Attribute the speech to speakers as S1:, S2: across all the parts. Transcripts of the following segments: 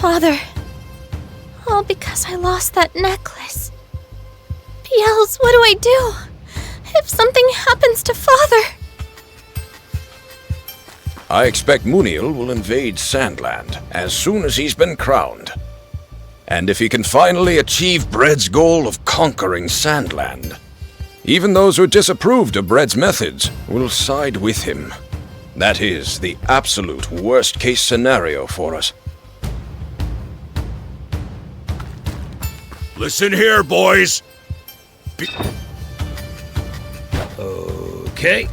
S1: Father. All because I lost that necklace. Beelz, what do I do? If something happens to Father...
S2: I expect Muniel will invade Sandland as soon as he's been crowned. And if he can finally achieve Bread's goal of conquering Sandland, even those who disapproved of Bread's methods will side with him. That is the absolute worst-case scenario for us.
S3: Listen here, boys!
S4: Okay.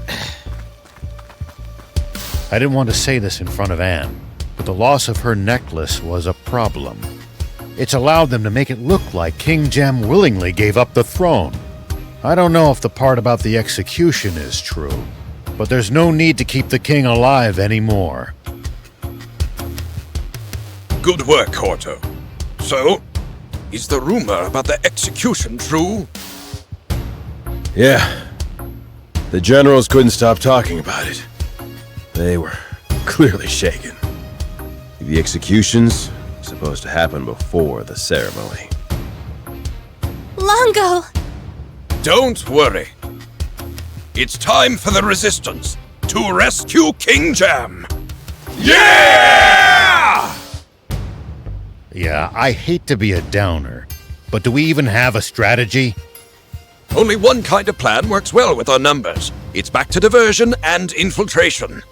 S4: I didn't want to say this in front of Anne, but the loss of her necklace was a problem. It's allowed them to make it look like King Jem willingly gave up the throne. I don't know if the part about the execution is true, but there's no need to keep the king alive anymore.
S2: Good work, Horto. So, is the rumor about the execution true?
S5: Yeah. The generals couldn't stop talking about it. They were clearly shaken. The execution's supposed to happen before the ceremony.
S1: Longo!
S2: Don't worry. It's time for the resistance to rescue King Jem. Yeah!
S4: Yeah, I hate to be a downer, but do we even have a strategy?
S2: Only one kind of plan works well with our numbers. It's back to diversion and infiltration.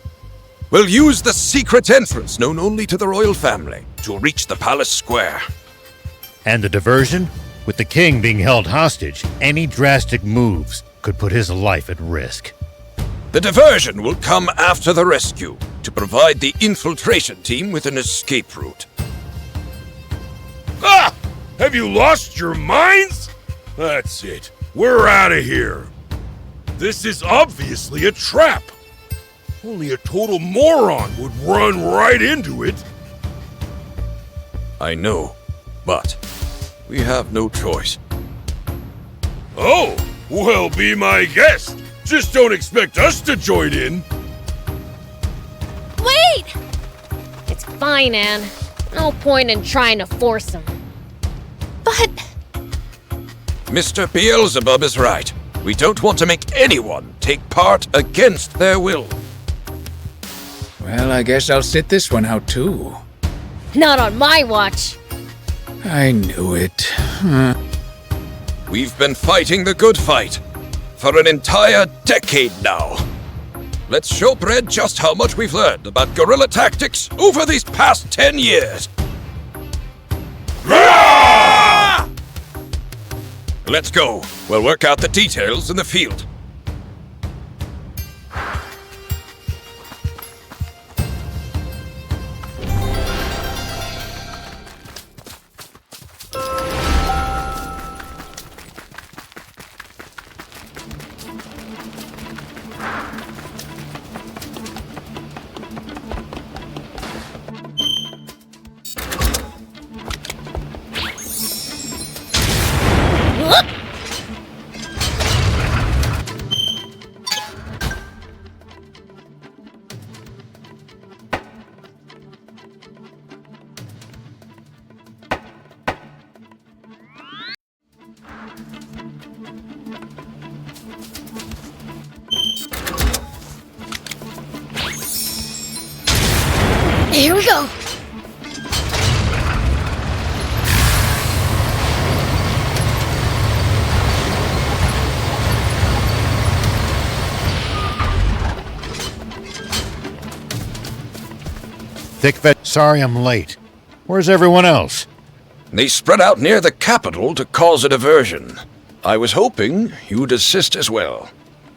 S2: We'll use the secret entrance known only to the royal family to reach the palace square.
S4: And the diversion? With the king being held hostage, any drastic moves could put his life at risk.
S2: The diversion will come after the rescue to provide the infiltration team with an escape route.
S3: Ah! Have you lost your minds? That's it. We're out of here. This is obviously a trap. Only a total moron would run right into it.
S2: I know, but we have no choice.
S3: Oh, well, be my guest. Just don't expect us to join in.
S1: Wait!
S6: It's fine, Anne. No point in trying to force him.
S1: But...
S2: Mr. Beelzebub is right. We don't want to make anyone take part against their will.
S7: Well, I guess I'll sit this one out too.
S6: Not on my watch.
S7: I knew it.
S2: We've been fighting the good fight for an entire decade now. Let's show Bread just how much we've learned about guerrilla tactics over these past 10 years. Let's go. We'll work out the details in the field.
S6: Here we go.
S4: Thick vet, sorry I'm late. Where's everyone else?
S2: They spread out near the capital to cause a diversion. I was hoping you'd assist as well.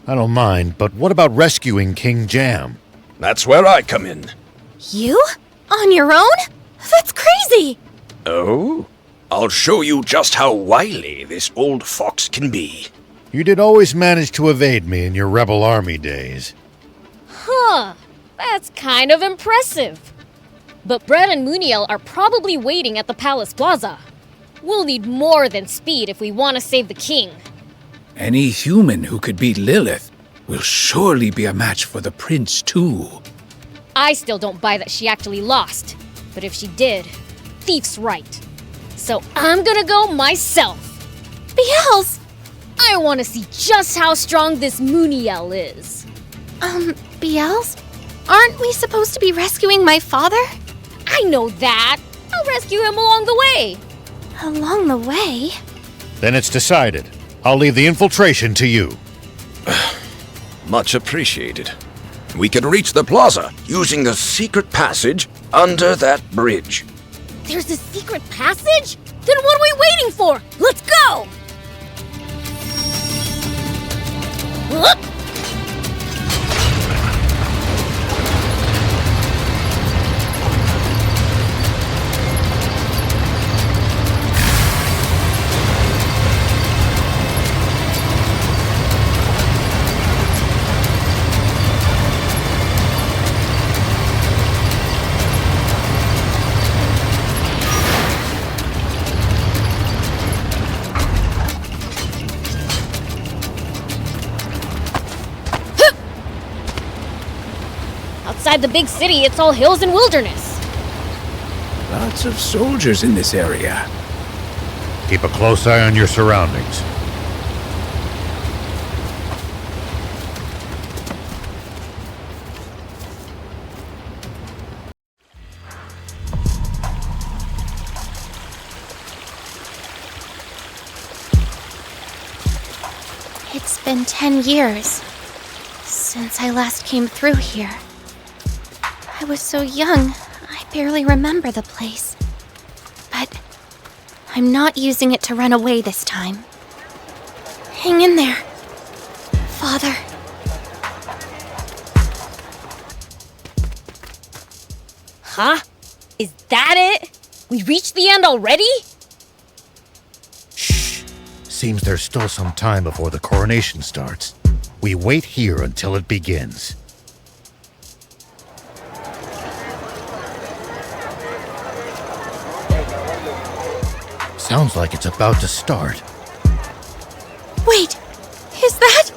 S4: I don't mind, but what about rescuing King Jem?
S2: That's where I come in.
S1: You? On your own? That's crazy!
S2: Oh? I'll show you just how wily this old fox can be.
S4: You did always manage to evade me in your rebel army days.
S6: Huh. That's kind of impressive. But Bread and Muniel are probably waiting at the palace plaza. We'll need more than speed if we want to save the king.
S7: Any human who could beat Lilith will surely be a match for the prince too.
S6: I still don't buy that she actually lost. But if she did, thief's right. So I'm gonna go myself.
S1: Beelz!
S6: I want to see just how strong this Muniel is.
S1: Beelz? Aren't we supposed to be rescuing my father?
S6: I know that. I'll rescue him along the way.
S1: Along the way?
S4: Then it's decided. I'll leave the infiltration to you.
S2: Much appreciated. We can reach the plaza using the secret passage under that bridge.
S6: There's a secret passage? Then what are we waiting for? Let's go! Huh? Outside the big city, it's all hills and wilderness.
S7: Lots of soldiers in this area.
S4: Keep a close eye on your surroundings.
S1: It's been 10 years since I last came through here. I was so young, I barely remember the place. But I'm not using it to run away this time. Hang in there, Father.
S6: Huh? Is that it? We reached the end already?
S4: Shh. Seems there's still some time before the coronation starts. We wait here until it begins. Sounds like it's about to start.
S1: Wait, is that?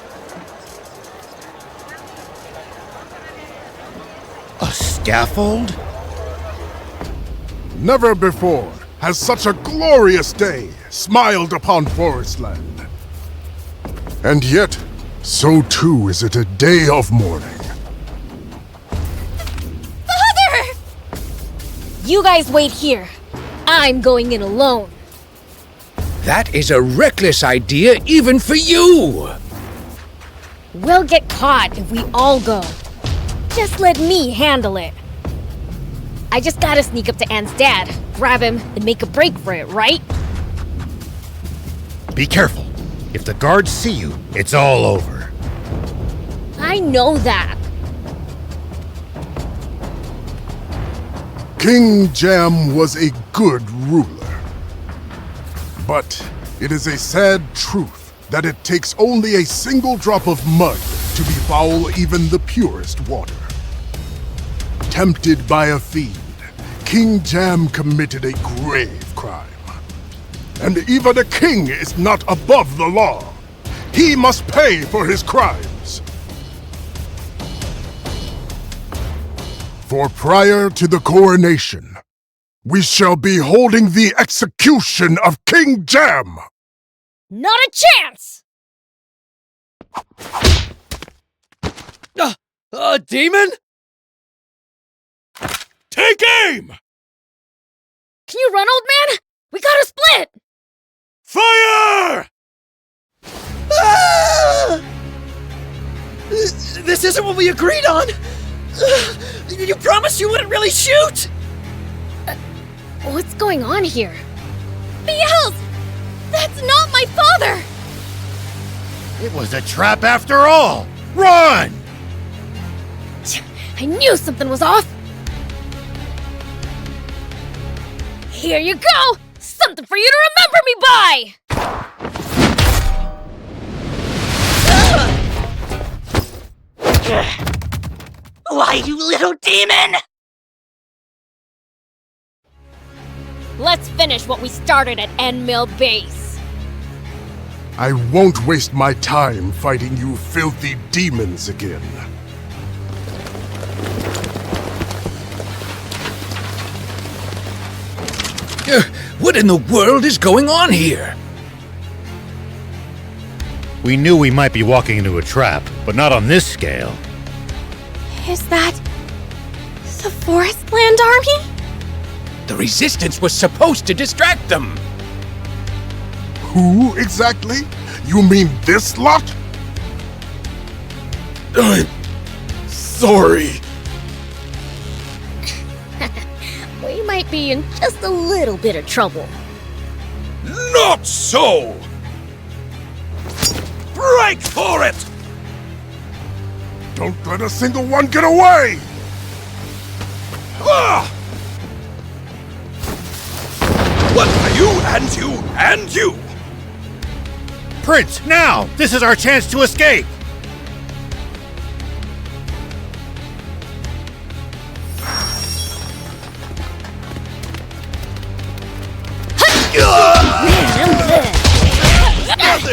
S4: A scaffold?
S8: Never before has such a glorious day smiled upon Forestland. And yet, so too is it a day of mourning.
S1: Father!
S6: You guys wait here. I'm going in alone.
S7: That is a reckless idea even for you!
S6: We'll get caught if we all go. Just let me handle it. I just gotta sneak up to Anne's dad, grab him, and make a break for it, right?
S4: Be careful. If the guards see you, it's all over.
S6: I know that.
S8: King Jam was a good ruler. But it is a sad truth that it takes only a single drop of mud to befoul even the purest water. Tempted by a fiend, King Jam committed a grave crime. And even a king is not above the law. He must pay for his crimes. For prior to the coronation, we shall be holding the execution of King Jam!
S6: Not a chance!
S3: A demon? Take aim!
S6: Can you run, old man? We gotta split!
S3: Fire!
S9: This isn't what we agreed on! You promised you wouldn't really shoot!
S6: What's going on here?
S1: Beelz! That's not my father!
S4: It was a trap after all! Run!
S6: I knew something was off! Here you go! Something for you to remember me by!
S9: Why, you little demon!
S6: Let's finish what we started at Endmill Base.
S8: I won't waste my time fighting you filthy demons again.
S7: What in the world is going on here?
S4: We knew we might be walking into a trap, but not on this scale.
S1: Is that the Forestland Army?
S7: The Resistance was supposed to distract them.
S8: Who exactly? You mean this lot?
S3: I'm sorry.
S6: We might be in just a little bit of trouble.
S3: Not so! Break for it!
S8: Don't let a single one get away!
S3: Ah! What are you and you and you?
S4: Prince, now! This is our chance to escape!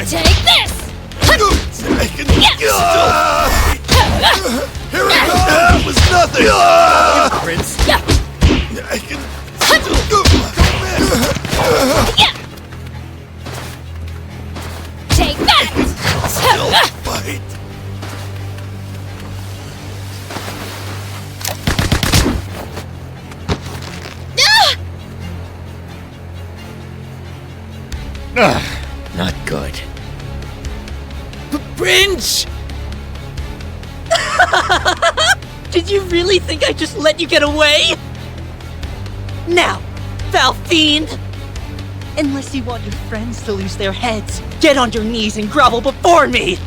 S6: Take this!
S3: I can Here it comes! That was nothing!
S4: Prince!
S3: I can
S6: Take that!
S3: still fight.
S4: Not good.
S7: Prince!
S9: Did you really think I just let you get away? Now, foul fiend! Unless you want your friends to lose their heads, get on your knees and grovel before me!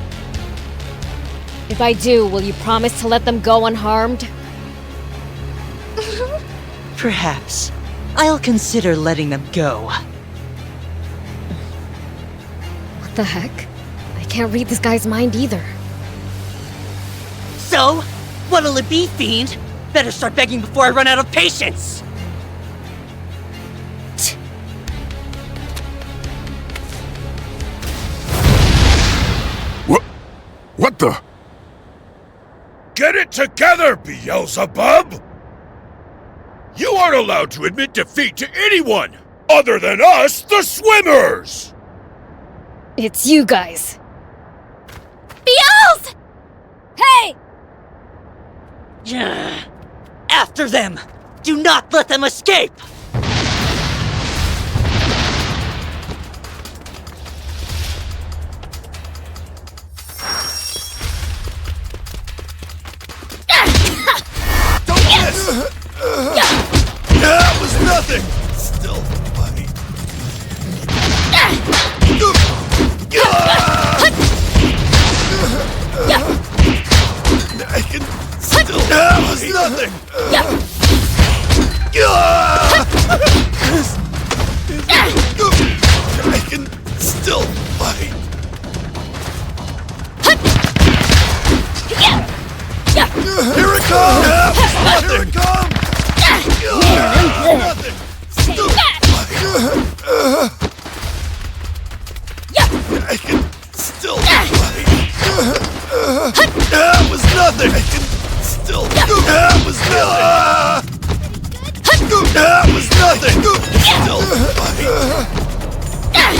S6: If I do, will you promise to let them go unharmed?
S9: Perhaps. I'll consider letting them go.
S6: What the heck? I can't read this guy's mind either.
S9: So, what'll it be, fiend? Better start begging before I run out of patience!
S8: What the?
S3: Get it together, Beelzebub! You aren't allowed to admit defeat to anyone other than us, the swimmers!
S6: It's you guys.
S1: Beelz!
S6: Hey!
S9: After them! Do not let them escape!
S3: That was nothing! Still funny. I can still... That was nothing! I can still fight. Here it comes! Here it comes! Nothing!
S6: Take that!
S3: I can still fight. That was nothing! I can still... That was nothing! That was nothing! Still fight.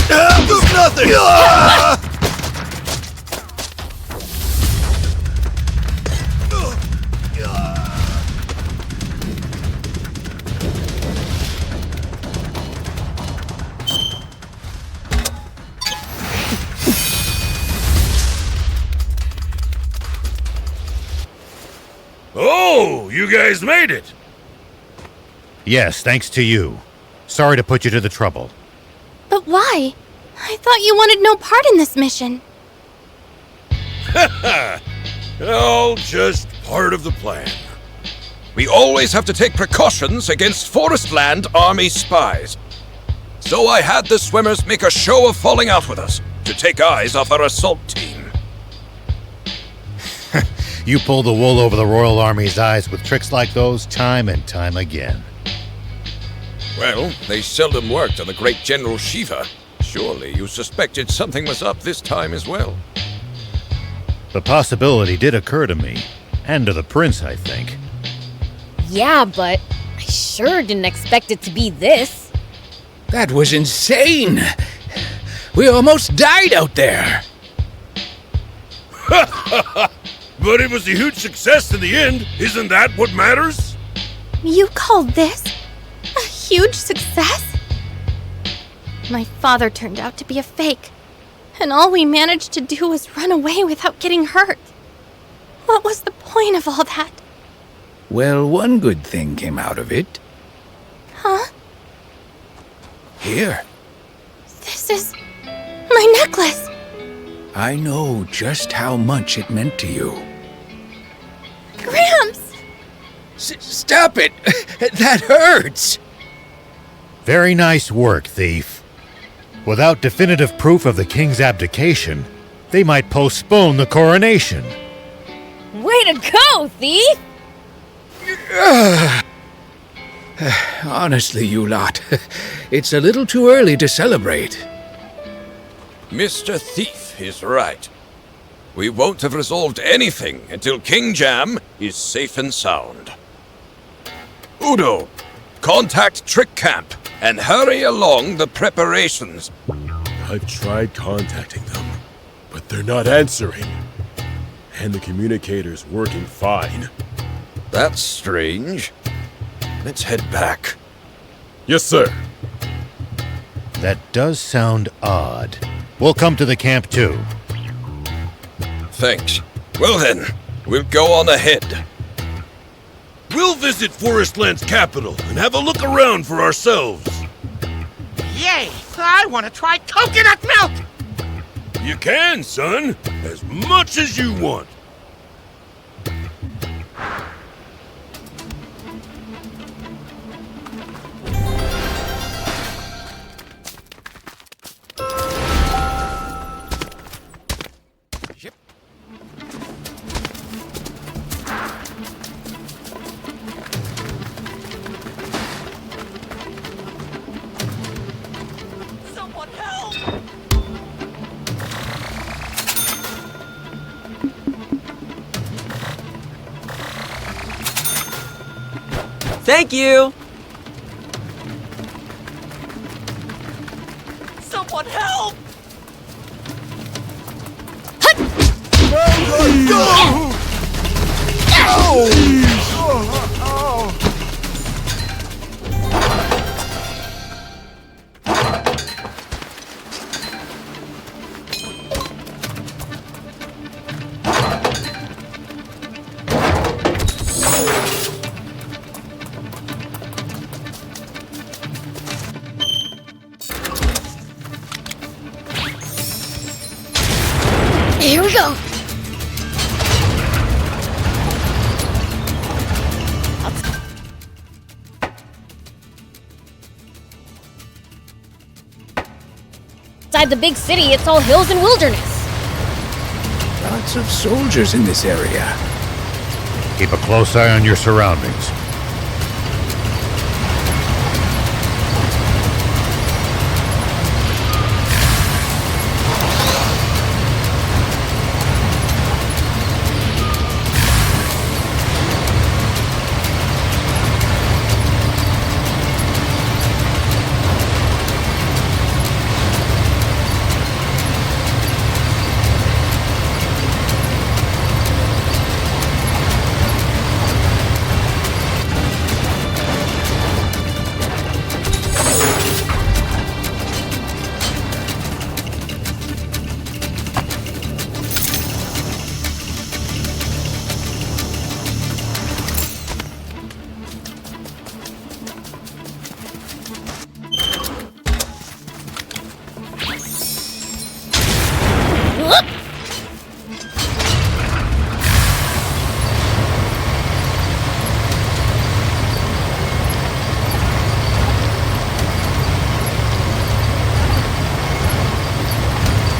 S3: That was nothing! Oh, you guys made it!
S4: Yes, thanks to you. Sorry to put you to the trouble.
S1: But why? I thought you wanted no part in this mission.
S3: All just part of the plan.
S2: We always have to take precautions against Forestland Army spies. So I had the swimmers make a show of falling out with us to take eyes off our assault team.
S4: You pull the wool over the Royal Army's eyes with tricks like those time and time again.
S2: Well, they seldom worked on the great General Shiva. Surely you suspected something was up this time as well.
S4: The possibility did occur to me, and to the prince, I think.
S6: Yeah, but I sure didn't expect it to be this.
S7: That was insane! We almost died out there!
S3: But it was a huge success in the end. Isn't that what matters?
S1: You call this a huge success? My father turned out to be a fake, and all we managed to do was run away without getting hurt. What was the point of all that?
S7: Well, one good thing came out of it.
S1: Huh?
S7: Here.
S1: This is my necklace!
S7: I know just how much it meant to you.
S1: Gramps!
S7: Stop it! That hurts!
S4: Very nice work, thief. Without definitive proof of the king's abdication, they might postpone the coronation.
S6: Way to go, thief!
S7: Honestly, you lot, it's a little too early to celebrate.
S2: Mr. Thief is right. We won't have resolved anything until King Jam is safe and sound. Udo, contact Trick Camp and hurry along the preparations.
S5: I've tried contacting them, but they're not answering. And the communicator's working fine.
S2: That's strange. Let's head back.
S5: Yes, sir.
S4: That does sound odd. We'll come to the camp too.
S2: Thanks. Well then, we'll go on ahead.
S3: We'll visit Forestland's capital and have a look around for ourselves.
S10: Yay! I want to try coconut milk!
S3: You can, son. As much as you want.
S9: Someone help! Thank you! Someone help!
S1: Here we go!
S6: Inside the big city, it's all hills and wilderness.
S7: Lots of soldiers in this area.
S4: Keep a close eye on your surroundings.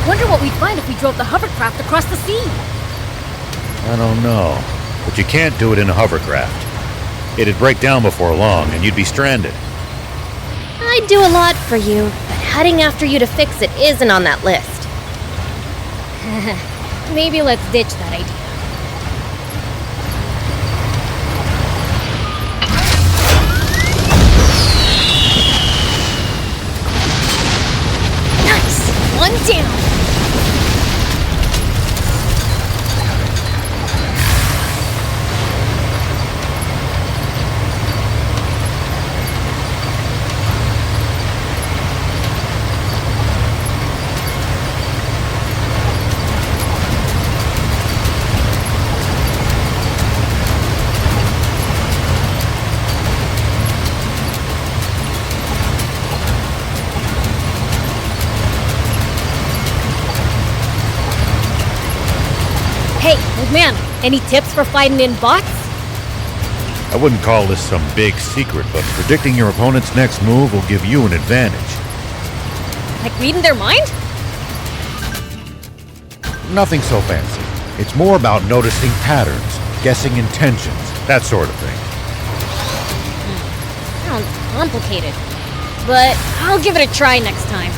S6: Wonder what we'd find if we drove the hovercraft across the sea.
S4: I don't know, but you can't do it in a hovercraft. It'd break down before long, and you'd be stranded.
S1: I'd do a lot for you, but heading after you to fix it isn't on that list.
S6: Maybe let's ditch that idea. man, any tips for fighting in bots?
S4: I wouldn't call this some big secret, but predicting your opponent's next move will give you an advantage.
S6: Like reading their mind?
S4: Nothing so fancy. It's more about noticing patterns, guessing intentions, that sort of thing.
S6: Sounds complicated. But I'll give it a try next time.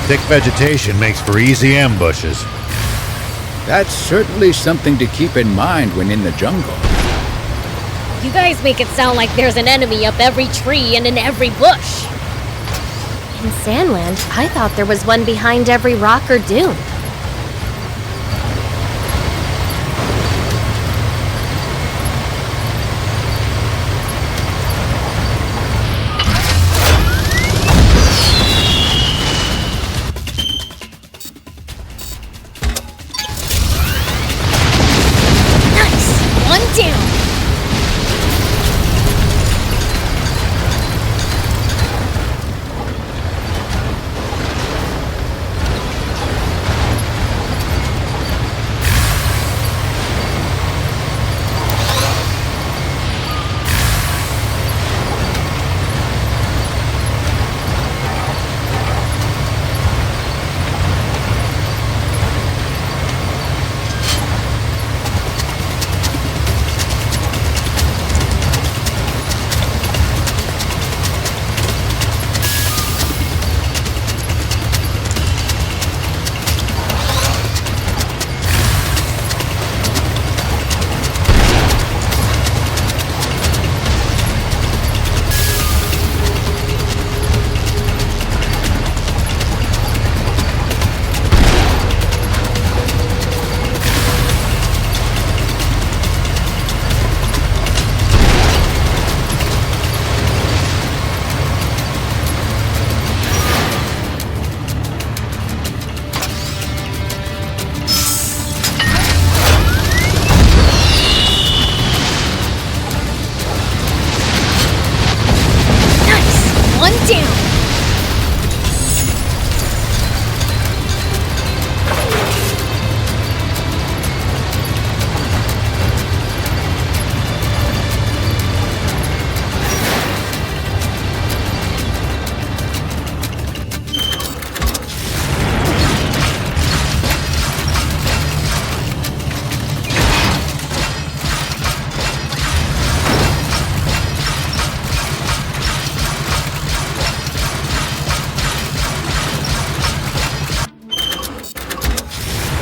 S4: Thick vegetation makes for easy ambushes.
S7: That's certainly something to keep in mind when in the jungle.
S6: You guys make it sound like there's an enemy up every tree and in every bush.
S1: In Sandland, I thought there was one behind every rock or dune.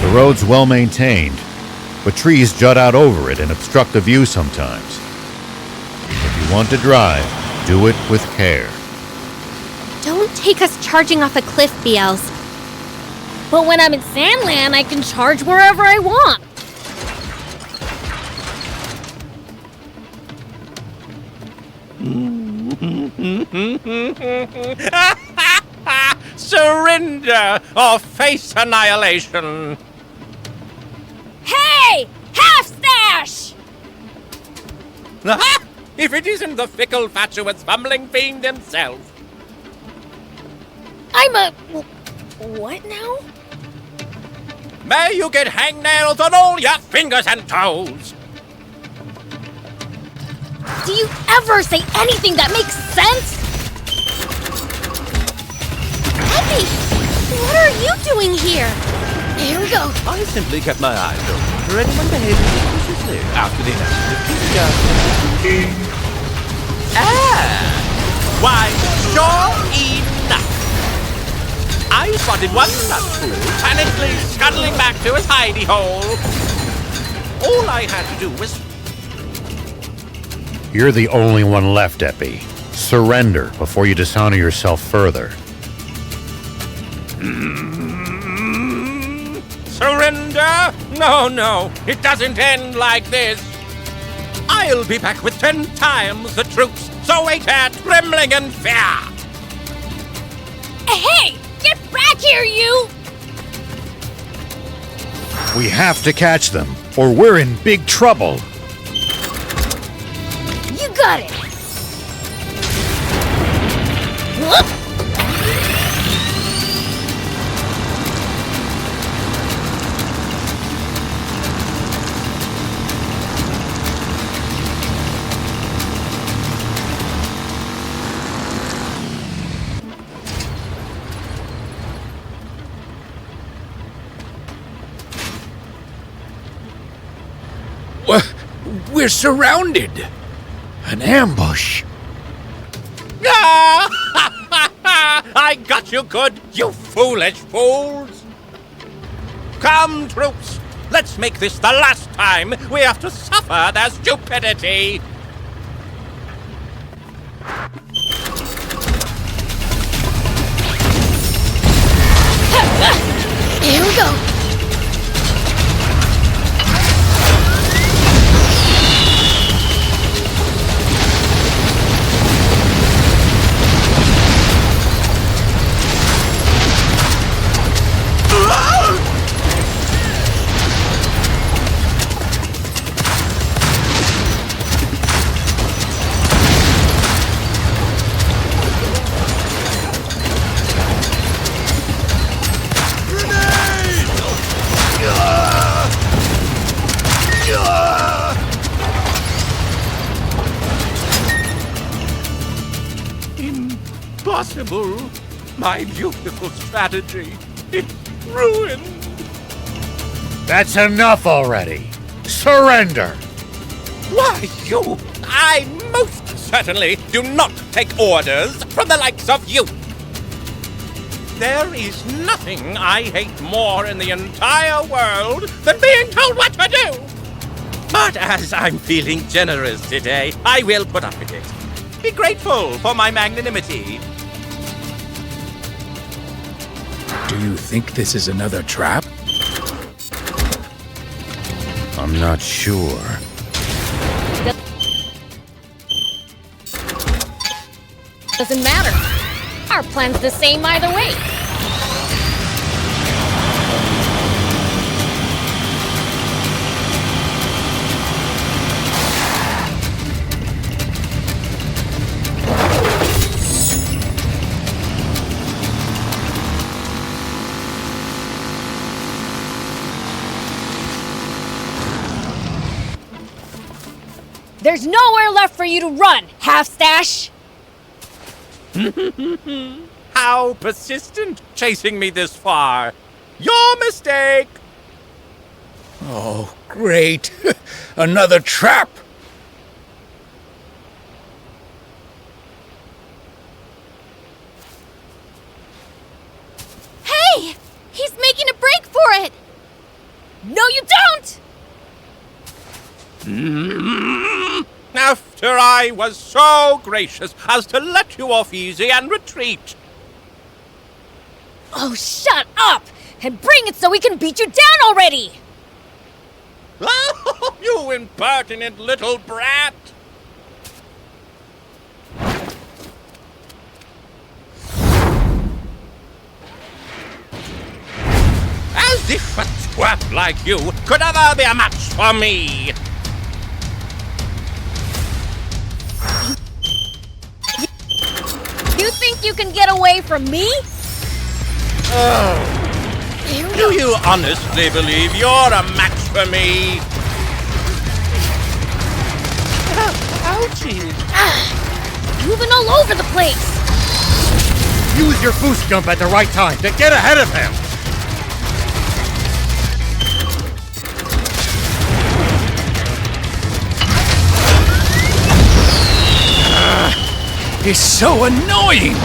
S4: The road's well maintained, but trees jut out over it and obstruct the view sometimes. If you want to drive, do it with care.
S1: Don't take us charging off a cliff, Beelz.
S6: But when I'm in Sandland, I can charge wherever I want.
S10: Surrender or face annihilation.
S6: Hey! Half stash!
S10: If it isn't the fickle, fatuous, fumbling fiend himself.
S6: I'm a... what now?
S10: May you get hangnails on all your fingers and toes.
S6: Do you ever say anything that makes sense?
S1: Epi! What are you doing here?
S6: Here we go.
S11: I simply kept my eyes open for anyone behaving suspiciously after the accident.
S10: Why, sure enough. I spotted one nutfool panically scuttling back to his hidey hole. All I had to do was...
S4: You're the only one left, Epi. Surrender before you dishonor yourself further.
S10: Surrender? No, it doesn't end like this. I'll be back with 10 times the troops, so wait here trembling in fear!
S6: Hey! Get back here, you!
S4: We have to catch them, or we're in big trouble.
S6: You got it! Whoop!
S7: We're surrounded.
S4: An ambush.
S10: Ah! I got you good, you foolish fools! Come, troops, let's make this the last time we have to suffer their stupidity!
S1: Here we go.
S10: Impossible! My beautiful strategy, it's ruined!
S4: That's enough already. Surrender.
S10: Why, you! I most certainly do not take orders from the likes of you! There is nothing I hate more in the entire world than being told what to do! But as I'm feeling generous today, I will put up with it. Be grateful for my magnanimity.
S7: Do you think this is another trap?
S4: I'm not sure.
S6: Doesn't matter. Our plan's the same either way. There's nowhere left for you to run, half-stash!
S10: How persistent, chasing me this far. Your mistake!
S7: Oh, great. Another trap.
S1: Hey! He's making a break for it!
S6: No, you don't!
S10: After I was so gracious as to let you off easy and retreat.
S6: Oh, shut up! And bring it so we can beat you down already!
S10: Oh, you impertinent little brat! As if a twerp like you could ever be a match for me!
S6: You think you can get away from me?
S10: Do you honestly believe you're a match for me? Ouchie!
S6: Moving all over the place!
S4: Use your boost jump at the right time to get ahead of him.
S7: It's so annoying!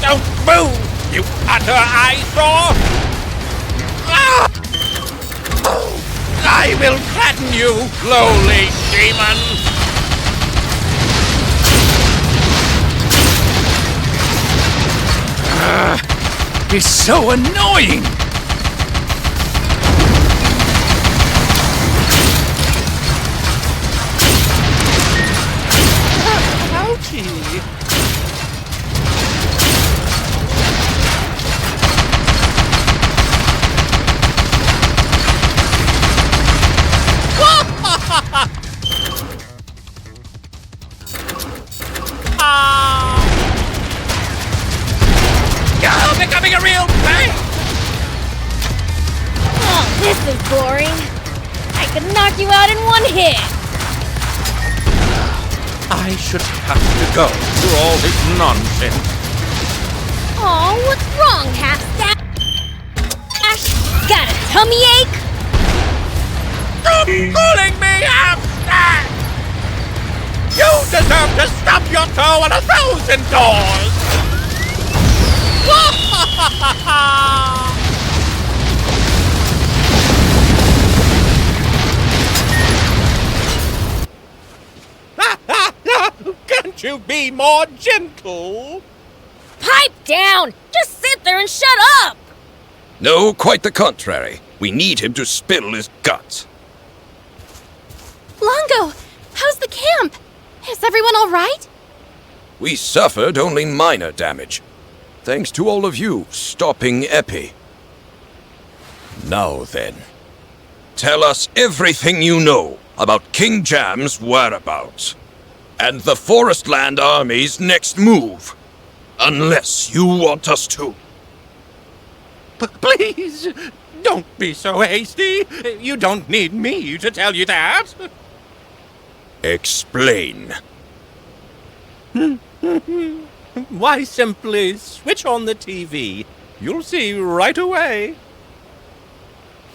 S10: Don't move, you utter eyesore! I will flatten you, lowly demon!
S7: is so annoying!
S10: Ouchie! You're becoming a real pain!
S6: Oh, this is boring. I could knock you out in one hit.
S10: I should have to go through all this nonsense.
S6: Oh, what's wrong, half-staff? Ash, got a tummy ache?
S10: Stop calling me half-staff! You deserve to stub your toe on 1,000 doors! Can't you be more gentle?
S6: Pipe down! Just sit there and shut up!
S2: No, quite the contrary. We need him to spill his guts.
S1: Longo, how's the camp? Is everyone all right?
S2: We suffered only minor damage, thanks to all of you stopping Epi. Now then, tell us everything you know about King Jam's whereabouts, and the Forestland Army's next move, unless you want us to.
S10: Please, don't be so hasty. You don't need me to tell you that.
S2: Explain.
S10: Why, simply switch on the TV. You'll see right away.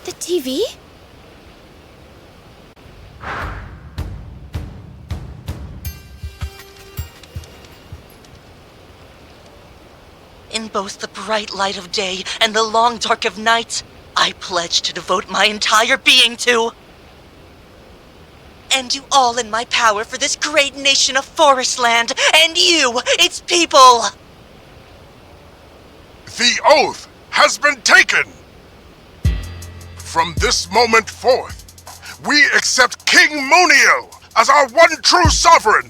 S1: The TV?
S9: In both the bright light of day and the long dark of night, I pledge to devote my entire being to and do all in my power for this great nation of Forestland and you, its people.
S8: The oath has been taken. From this moment forth, we accept King Muniel as our one true sovereign.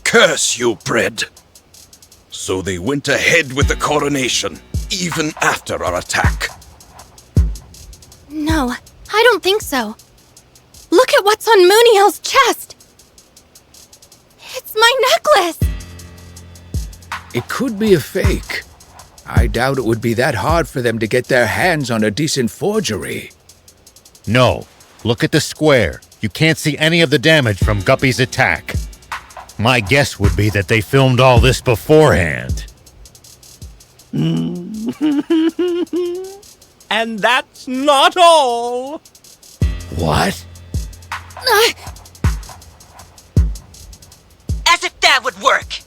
S2: Curse you, Bread. So they went ahead with the coronation, even after our attack.
S1: No, I don't think so. Look at what's on Muniel's chest! It's my necklace!
S7: It could be a fake. I doubt it would be that hard for them to get their hands on a decent forgery.
S4: No. Look at the square. You can't see any of the damage from Guppy's attack. My guess would be that they filmed all this beforehand.
S10: And that's not all.
S4: What?
S9: As if that would work!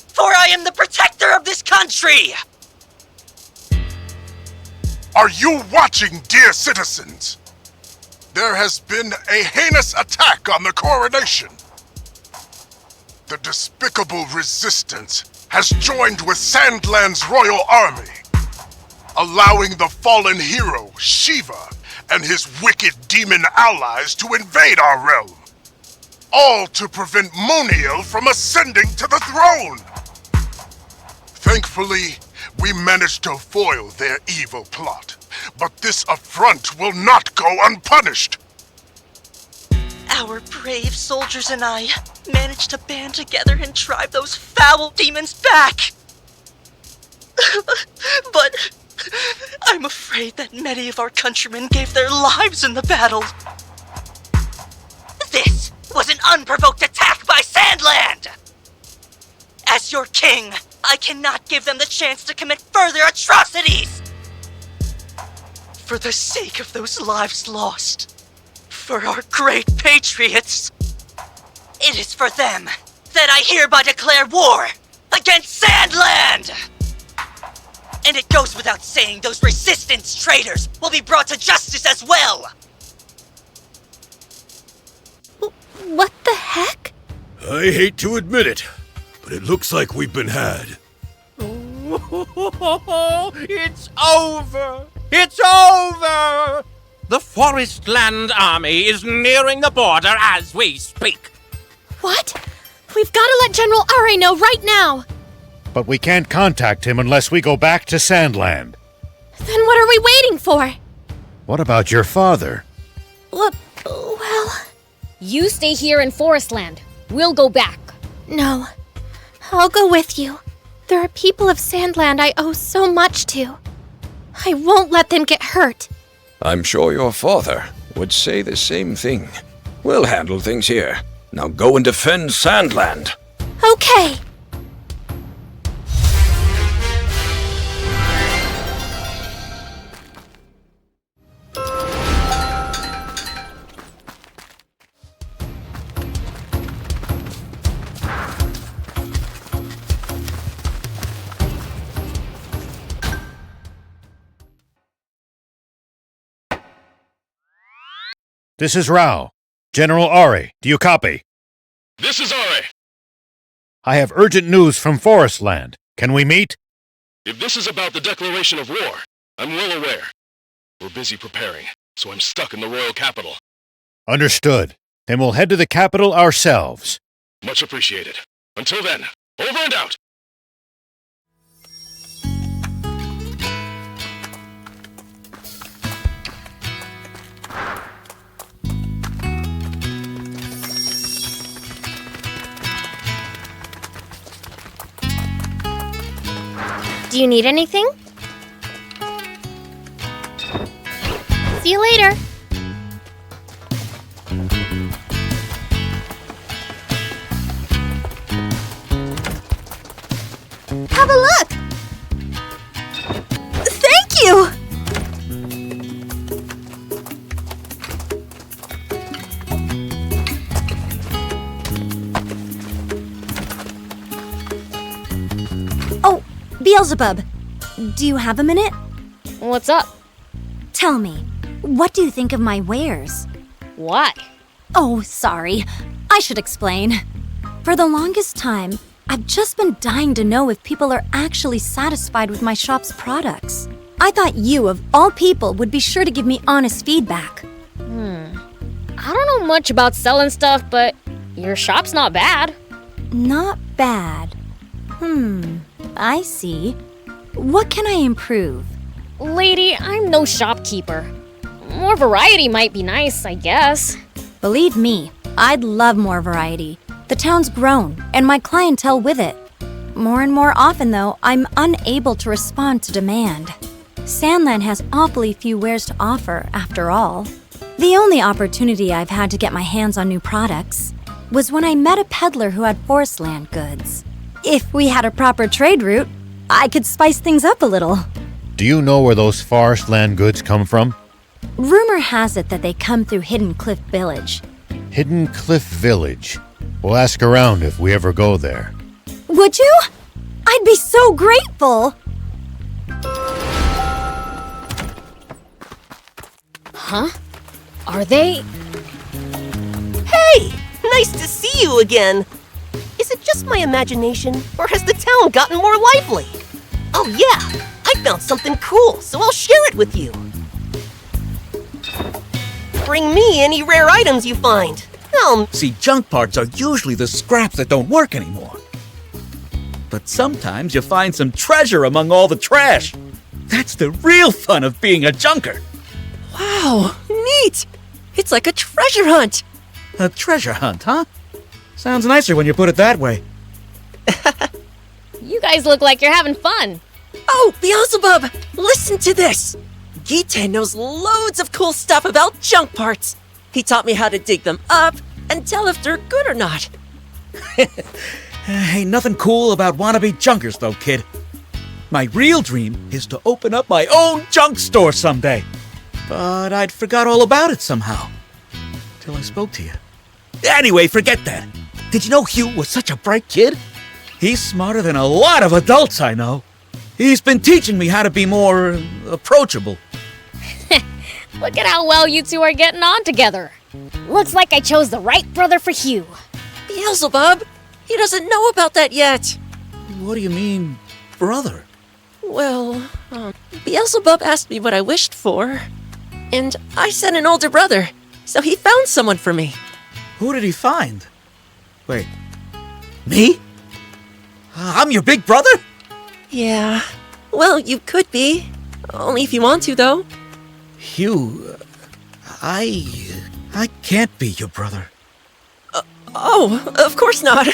S9: For I am the protector of this country!
S8: Are you watching, dear citizens? There has been a heinous attack on the coronation. The despicable resistance has joined with Sandland's royal army, allowing the fallen hero, Shiva, and his wicked demon allies to invade our realm. All to prevent Muniel from ascending to the throne. Thankfully, we managed to foil their evil plot, but this affront will not go unpunished.
S9: Our brave soldiers and I managed to band together and drive those foul demons back. But I'm afraid that many of our countrymen gave their lives in the battle. This was an unprovoked attack by Sandland! As your king, I cannot give them the chance to commit further atrocities! For the sake of those lives lost, for our great patriots, it is for them that I hereby declare war against Sandland! And it goes without saying those resistance traitors will be brought to justice as well!
S1: What the heck?
S3: I hate to admit it, but it looks like we've been had.
S10: It's over! It's over! The Forestland Army is nearing the border as we speak.
S1: What? We've got to let General Are know right now.
S4: But we can't contact him unless we go back to Sandland.
S1: Then what are we waiting for?
S4: What about your father?
S1: Well...
S6: You stay here in Forestland. We'll go back.
S1: No. I'll go with you. There are people of Sandland I owe so much to. I won't let them get hurt.
S2: I'm sure your father would say the same thing. We'll handle things here. Now go and defend Sandland.
S1: Okay.
S4: This is Rao. General Ari, do you copy?
S8: This is Ari.
S4: I have urgent news from Forestland. Can we meet?
S8: If this is about the declaration of war, I'm well aware. We're busy preparing, so I'm stuck in the royal capital.
S4: Understood. Then we'll head to the capital ourselves.
S8: Much appreciated. Until then, over and out!
S1: Do you need anything? See you later. Have a look! Thank you!
S12: Oh, Beelzebub, do you have a minute?
S6: What's up?
S12: Tell me, what do you think of my wares?
S6: Why?
S12: Oh, sorry. I should explain. For the longest time, I've just been dying to know if people are actually satisfied with my shop's products. I thought you, of all people, would be sure to give me honest feedback.
S6: I don't know much about selling stuff, but your shop's not bad.
S12: Not bad. I see. What can I improve?
S6: Lady, I'm no shopkeeper. More variety might be nice, I guess.
S12: Believe me, I'd love more variety. The town's grown, and my clientele with it. More and more often, though, I'm unable to respond to demand. Sandland has awfully few wares to offer, after all. The only opportunity I've had to get my hands on new products was when I met a peddler who had Forestland goods. If we had a proper trade route, I could spice things up a little.
S4: Do you know where those Forestland goods come from?
S12: Rumor has it that they come through Hidden Cliff Village.
S4: Hidden Cliff Village. We'll ask around if we ever go there.
S12: Would you? I'd be so grateful!
S6: Huh? Are they?
S9: Hey! Nice to see you again! Is it just my imagination, or has the town gotten more lively? Oh yeah! I found something cool, so I'll share it with you! Bring me any rare items you find.
S11: See, junk parts are usually the scraps that don't work anymore. But sometimes you find some treasure among all the trash. That's the real fun of being a junker.
S9: Wow, neat! It's like a treasure hunt!
S11: A treasure hunt, huh? Sounds nicer when you put it that way.
S6: You guys look like you're having fun.
S9: Oh, Beelzebub! Listen to this! Gita knows loads of cool stuff about junk parts. He taught me how to dig them up and tell if they're good or not.
S11: Ain't nothing cool about wannabe junkers, though, kid. My real dream is to open up my own junk store someday. But I'd forgot all about it somehow. Till I spoke to you. Anyway, forget that. Did you know Hugh was such a bright kid? He's smarter than a lot of adults I know. He's been teaching me how to be more approachable.
S6: Look at how well you two are getting on together. Looks like I chose the right brother for Hugh.
S9: Beelzebub? He doesn't know about that yet.
S11: What do you mean, brother?
S9: Well, Beelzebub asked me what I wished for, and I said an older brother, so he found someone for me.
S11: Who did he find? Wait, me? I'm your big brother?
S9: Yeah, well, you could be. Only if you want to, though.
S11: Hugh, I can't be your brother.
S9: Oh, of course not.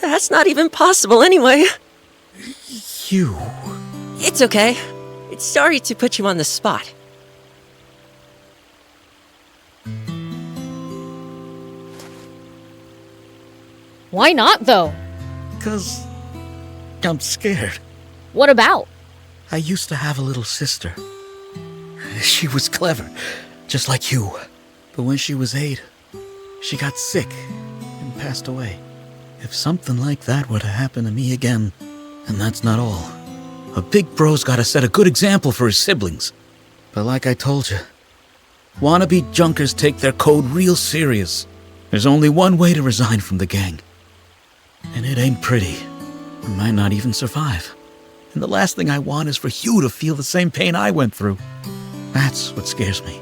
S9: That's not even possible anyway.
S11: Hugh.
S9: It's okay. Sorry to put you on the spot.
S6: Why not, though?
S11: 'Cause I'm scared.
S6: What about?
S11: I used to have a little sister. She was clever, just like you. But when she was 8, she got sick and passed away. If something like that were to happen to me again, and that's not all, a big bro's gotta set a good example for his siblings. But like I told you, wannabe junkers take their code real serious. There's only one way to resign from the gang. And it ain't pretty. We might not even survive. And the last thing I want is for you to feel the same pain I went through. That's what scares me.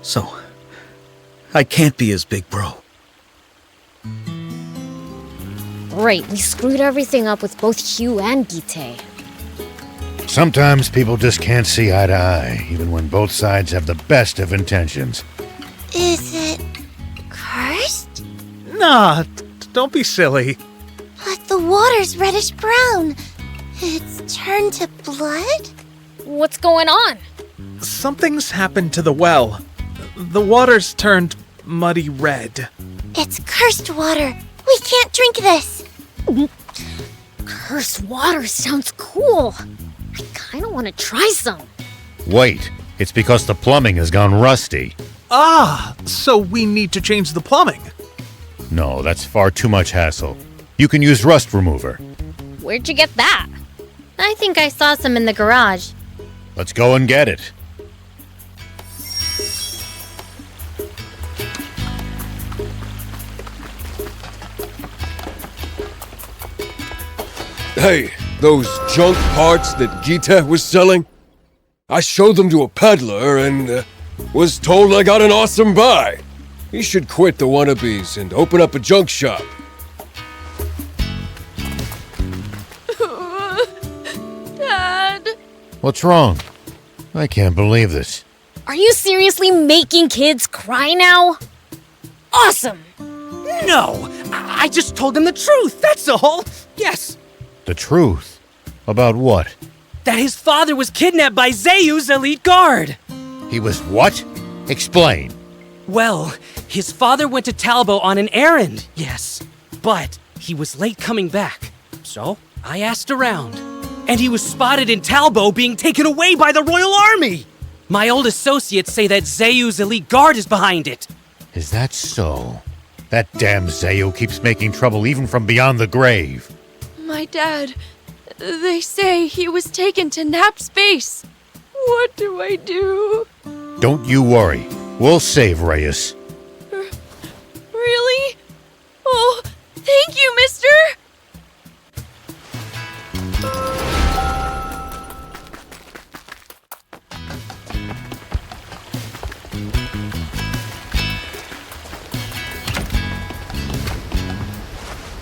S11: So, I can't be his big bro.
S6: Right, we screwed everything up with both Hugh and Gite.
S4: Sometimes people just can't see eye to eye, even when both sides have the best of intentions.
S1: Is it cursed?
S11: Nah, don't be silly.
S1: But the water's reddish-brown. It's turned to blood?
S6: What's going on?
S13: Something's happened to the well. The water's turned muddy red.
S1: It's cursed water. We can't drink this.
S6: Cursed water sounds cool. I kinda wanna try some.
S4: Wait, it's because the plumbing has gone rusty.
S13: Ah, so we need to change the plumbing.
S4: No, that's far too much hassle. You can use rust remover.
S6: Where'd you get that?
S1: I think I saw some in the garage.
S4: Let's go and get it.
S5: Hey, those junk parts that Gita was selling? I showed them to a peddler and was told I got an awesome buy. He should quit the wannabes and open up a junk shop.
S1: Dad!
S4: What's wrong? I can't believe this.
S6: Are you seriously making kids cry now? Awesome!
S9: No! I just told him the truth, that's all! Yes!
S4: The truth? About what?
S9: That his father was kidnapped by Zayu's elite guard!
S4: He was what? Explain.
S9: Well, his father went to Talbot on an errand, yes. But he was late coming back. So, I asked around. And he was spotted in Talbot being taken away by the Royal Army! My old associates say that Zayu's elite guard is behind it.
S4: Is that so? That damn Zayu keeps making trouble even from beyond the grave.
S14: My dad, they say he was taken to Nap Space. What do I do?
S4: Don't you worry. We'll save Reyes.
S14: Really? Oh, thank you, mister!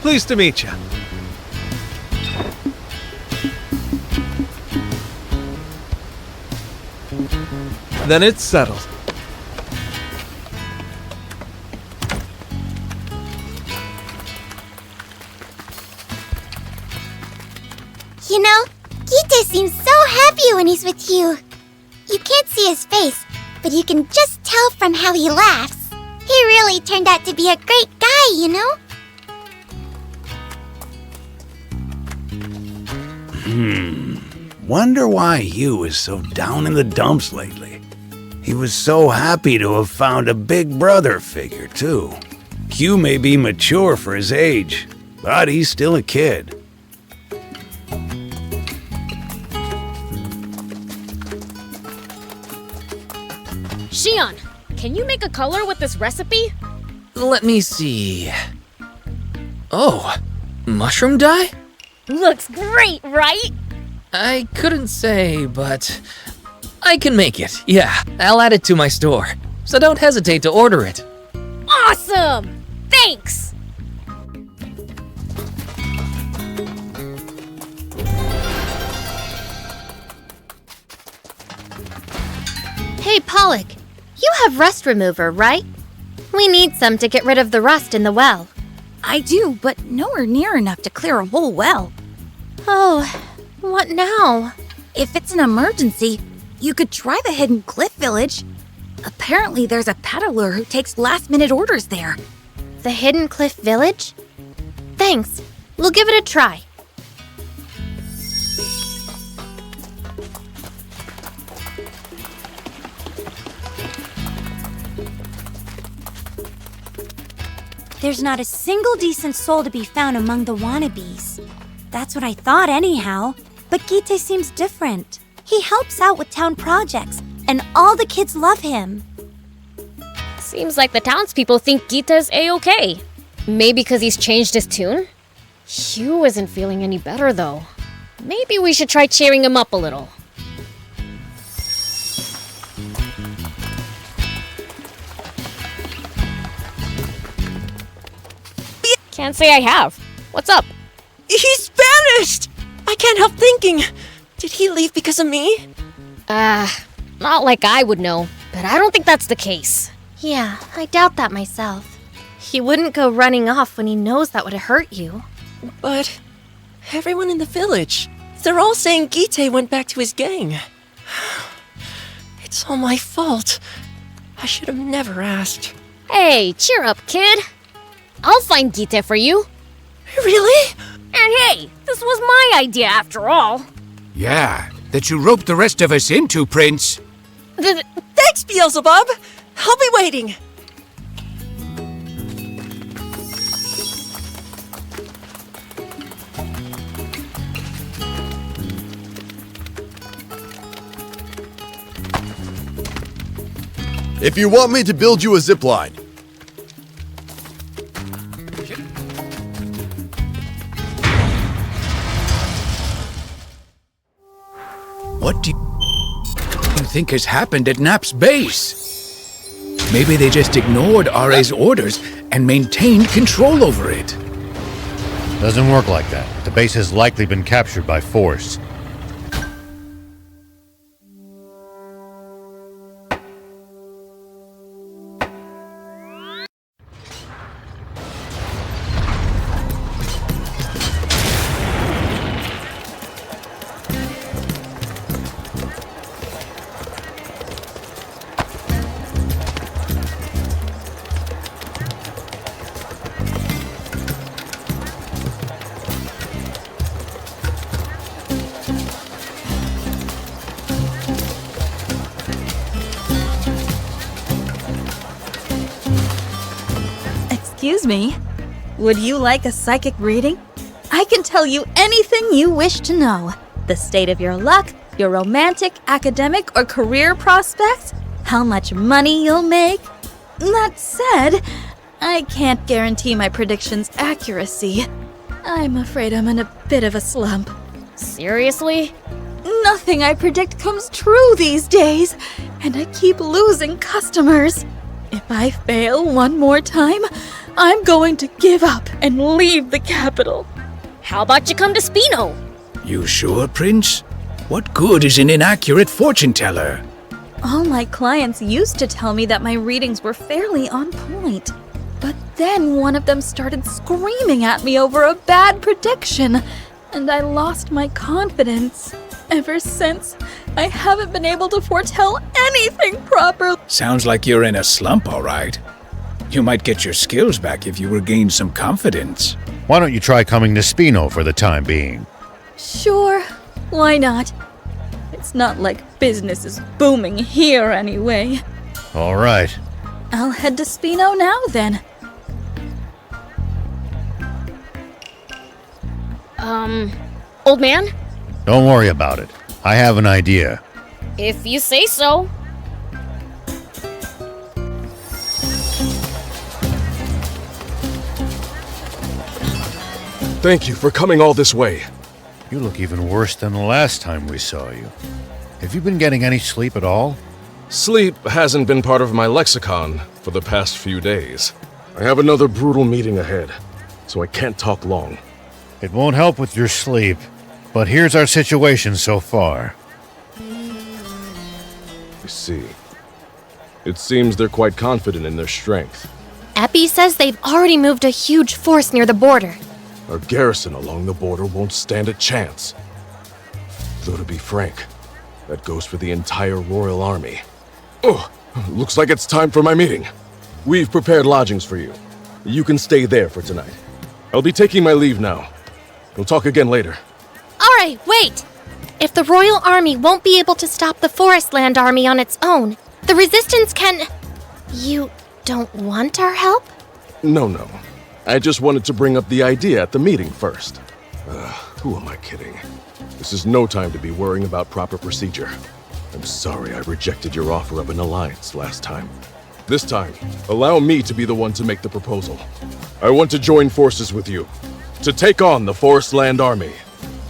S13: Pleased to meet you. Then it's settled.
S1: You know, Gita seems so happy when he's with you. You can't see his face, but you can just tell from how he laughs. He really turned out to be a great guy, you know?
S15: Wonder why Hugh is so down in the dumps lately. He was so happy to have found a big brother figure, too. Hugh may be mature for his age, but he's still a kid.
S6: Shion, can you make a color with this recipe?
S16: Let me see. Oh, mushroom dye?
S6: Looks great, right?
S16: I couldn't say, but I can make it. Yeah, I'll add it to my store. So don't hesitate to order it.
S6: Awesome! Thanks!
S1: Hey, Pollock. You have rust remover, right? We need some to get rid of the rust in the well.
S12: I do, but nowhere near enough to clear a whole well.
S1: Oh, what now?
S12: If it's an emergency, you could try the Hidden Cliff Village. Apparently there's a peddler who takes last-minute orders there.
S1: The Hidden Cliff Village? Thanks. We'll give it a try.
S12: There's not a single decent soul to be found among the wannabes. That's what I thought anyhow. But Gite seems different. He helps out with town projects, and all the kids love him.
S6: Seems like the townspeople think Gita's A-okay. Maybe because he's changed his tune? Hugh isn't feeling any better though. Maybe we should try cheering him up a little. Can't say I have. What's up?
S9: He's vanished! I can't help thinking. Did he leave because of me?
S6: Not like I would know, but I don't think that's the case.
S1: Yeah, I doubt that myself. He wouldn't go running off when he knows that would hurt you.
S9: But everyone in the village, they're all saying Gite went back to his gang. It's all my fault. I should have never asked.
S6: Hey, cheer up, kid. I'll find Gite for you.
S9: Really?
S6: And hey, this was my idea after all.
S7: Yeah, that you roped the rest of us into, Prince.
S9: Thanks, Beelzebub. I'll be waiting.
S17: If you want me to build you a zip line.
S7: What do you think has happened at Nap's base? Maybe they just ignored RA's orders and maintained control over it.
S4: Doesn't work like that. The base has likely been captured by force.
S18: Excuse me, would you like a psychic reading? I can tell you anything you wish to know. The state of your luck, your romantic, academic, or career prospects, how much money you'll make. That said, I can't guarantee my predictions' accuracy. I'm afraid I'm in a bit of a slump.
S6: Seriously?
S18: Nothing I predict comes true these days, and I keep losing customers. If I fail one more time, I'm going to give up and leave the capital.
S6: How about you come to Spino?
S7: You sure, Prince? What good is an inaccurate fortune teller?
S18: All my clients used to tell me that my readings were fairly on point. But then one of them started screaming at me over a bad prediction, and I lost my confidence. Ever since, I haven't been able to foretell anything properly.
S7: Sounds like you're in a slump, all right. You might get your skills back if you regain some confidence.
S4: Why don't you try coming to Spino for the time being?
S18: Sure, why not? It's not like business is booming here anyway.
S4: All right.
S18: I'll head to Spino now then.
S6: Old man?
S4: Don't worry about it. I have an idea.
S6: If you say so.
S3: Thank you for coming all this way.
S4: You look even worse than the last time we saw you. Have you been getting any sleep at all?
S19: Sleep hasn't been part of my lexicon for the past few days. I have another brutal meeting ahead, so I can't talk long.
S4: It won't help with your sleep, but here's our situation so far.
S19: I see. It seems they're quite confident in their strength.
S1: Epi says they've already moved a huge force near the border.
S19: Our garrison along the border won't stand a chance. Though to be frank, that goes for the entire Royal Army. Oh, looks like it's time for my meeting. We've prepared lodgings for you. You can stay there for tonight. I'll be taking my leave now. We'll talk again later.
S1: Alright, wait! If the Royal Army won't be able to stop the Forestland Army on its own, the Resistance can... You don't want our help?
S19: No. I just wanted to bring up the idea at the meeting first. Who am I kidding? This is no time to be worrying about proper procedure. I'm sorry I rejected your offer of an alliance last time. This time, allow me to be the one to make the proposal. I want to join forces with you, to take on the Forestland Army.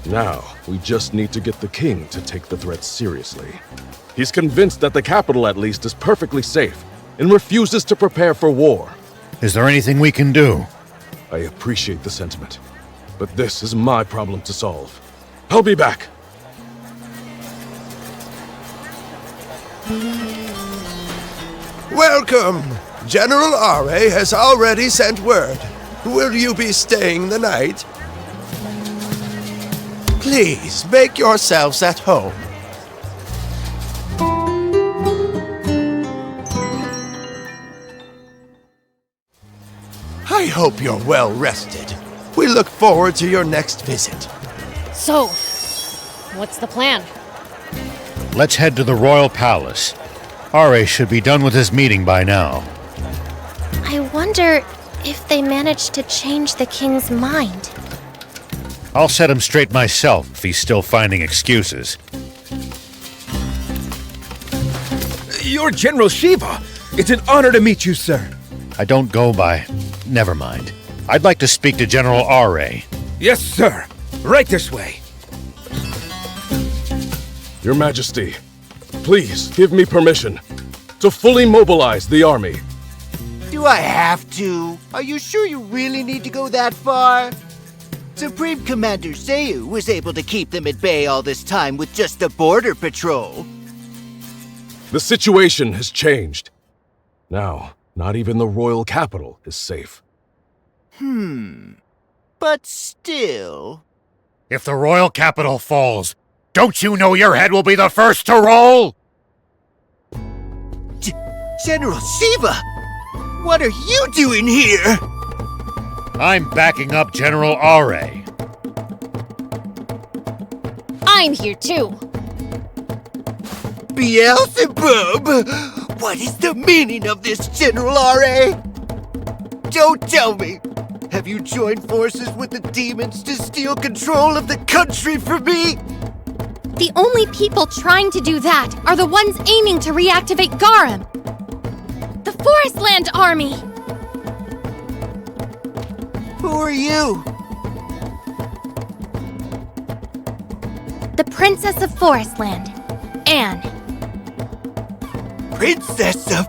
S19: Now, we just need to get the king to take the threat seriously. He's convinced that the capital, at least, is perfectly safe, and refuses to prepare for war.
S4: Is there anything we can do?
S19: I appreciate the sentiment, but this is my problem to solve. I'll be back.
S17: Welcome! General Are has already sent word. Will you be staying the night? Please, make yourselves at home. I hope you're well rested. We look forward to your next visit.
S6: So, what's the plan?
S4: Let's head to the Royal Palace. Are should be done with his meeting by now.
S1: I wonder if they managed to change the king's mind.
S4: I'll set him straight myself if he's still finding excuses.
S11: You're General Shiva. It's an honor to meet you, sir.
S4: I don't go by... Never mind. I'd like to speak to General Are.
S11: Yes, sir. Right this way.
S19: Your Majesty, please give me permission to fully mobilize the army.
S20: Do I have to? Are you sure you really need to go that far? Supreme Commander Zayu was able to keep them at bay all this time with just a border patrol.
S19: The situation has changed. Now, not even the royal capital is safe.
S20: But still...
S4: If the royal capital falls, don't you know your head will be the first to roll?
S20: General Shiva! What are you doing here?
S4: I'm backing up General Are.
S6: I'm here too.
S20: Beelzebub! What is the meaning of this, General Are? Don't tell me! Have you joined forces with the demons to steal control of the country from me?
S1: The only people trying to do that are the ones aiming to reactivate Garum. The Forestland Army!
S20: Who are you?
S1: The Princess of Forestland, Anne.
S20: Princess of...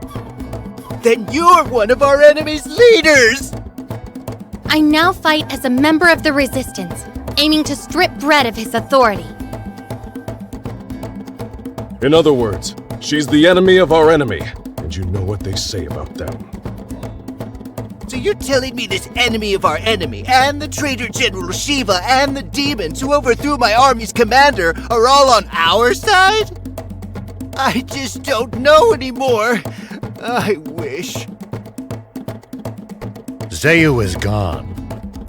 S20: Then you're one of our enemy's leaders!
S1: I now fight as a member of the Resistance, aiming to strip Brett of his authority.
S19: In other words, she's the enemy of our enemy, and you know what they say about them.
S20: So you're telling me this enemy of our enemy, and the traitor General Shiva, and the demons who overthrew my army's commander are all on our side? I just don't know anymore. I wish.
S4: Zayu is gone.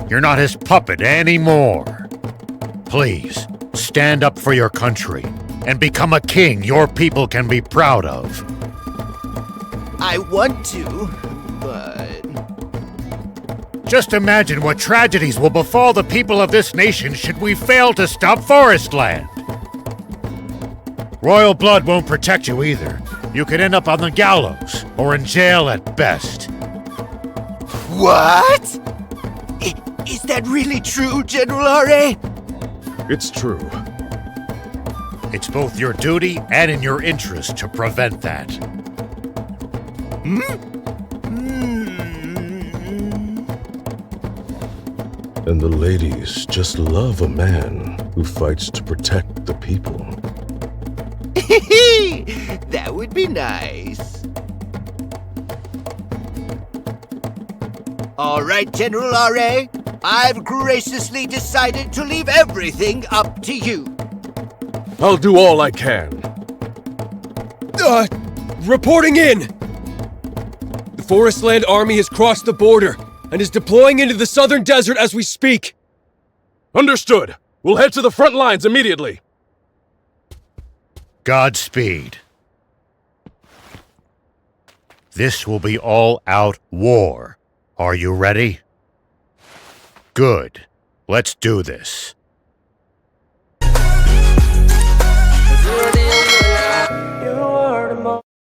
S4: You're not his puppet anymore. Please, stand up for your country and become a king your people can be proud of.
S20: I want to, but...
S4: Just imagine what tragedies will befall the people of this nation should we fail to stop Forestland. Royal blood won't protect you either. You could end up on the gallows or in jail at best.
S20: What? Is that really true, General Are?
S19: It's true.
S4: It's both your duty and in your interest to prevent that.
S19: And the ladies just love a man who fights to protect the people.
S20: That would be nice. All right, General R.A., I've graciously decided to leave everything up to you.
S19: I'll do all I can.
S5: Reporting in! The Forestland Army has crossed the border and is deploying into the southern desert as we speak.
S19: Understood. We'll head to the front lines immediately.
S4: Godspeed. This will be all-out war. Are you ready? Good. Let's do this.